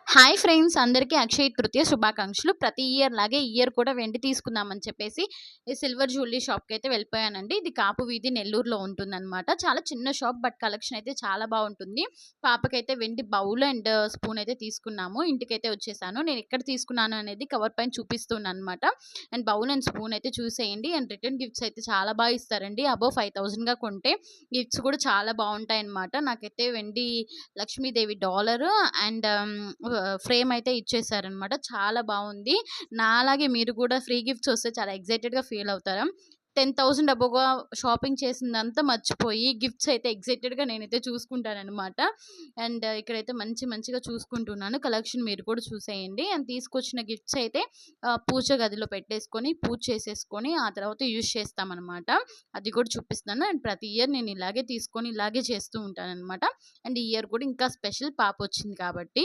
Hi friends! అందరికీ అక్షయ తృతీయ శుభాకాంక్షలు. ప్రతి ఇయర్ లాగే ఈ ఇయర్ కూడా వెండి తీసుకుందామని చెప్పేసి ఈ సిల్వర్ జ్యువెల్లరీ షాప్‌కైతే వెళ్ళిపోయానండి. ఇది కాపు వీధి నెల్లూరులో ఉంటుందనమాట. చాలా చిన్న షాప్ బట్ కలెక్షన్ అయితే చాలా బావుంటుంది. పాపకైతే వెండి బౌల్ అండ్ స్పూన్ అయితే తీసుకున్నాము. ఇంటికైతే వచ్చేసాను. నేను ఎక్కడ తీసుకున్నాను అనేది కవర్ పైన చూపిస్తున్నాననమాట. అండ్ బౌల్ అండ్ స్పూన్ అయితే చూసేయండి. అండ్ రిటర్న్ గిఫ్ట్స్ అయితే చాలా బాగా ఇస్తారండి. అబోవ్ 5000గా కొంటే గిఫ్ట్స్ కూడా చాలా బావుంటాయన్నమాట. నాకైతే వెండి లక్ష్మీదేవి డాలరు అండ్ ఫ్రేమ్ అయితే ఇచ్చేసారనమాట. చాలా బావుంది. నాలాగే మీరు కూడా ఫ్రీ గిఫ్ట్స్ వస్తే చాలా ఎక్సైటెడ్‌గా ఫీల్ అవుతారా? 10,000 అబోవ్‌గా షాపింగ్ చేసిందంతా మర్చిపోయి గిఫ్ట్స్ అయితే ఎక్సైటెడ్‌గా నేనైతే చూసుకుంటాననమాట. అండ్ ఇక్కడైతే మంచిగా చూసుకుంటున్నాను. కలెక్షన్ మీరు కూడా చూసేయండి. అండ్ తీసుకొచ్చిన గిఫ్ట్స్ అయితే పూజ గదిలో పెట్టేసుకొని, పూజ చేసేసుకొని ఆ తర్వాత యూజ్ చేస్తామనమాట. అది కూడా చూపిస్తున్నాను. అండ్ ప్రతి ఇయర్ నేను ఇలాగే తీసుకొని, ఇలాగే చేస్తూ ఉంటాననమాట. అండ్ ఈ ఇయర్ కూడా ఇంకా స్పెషల్ పాపొచ్చింది కాబట్టి.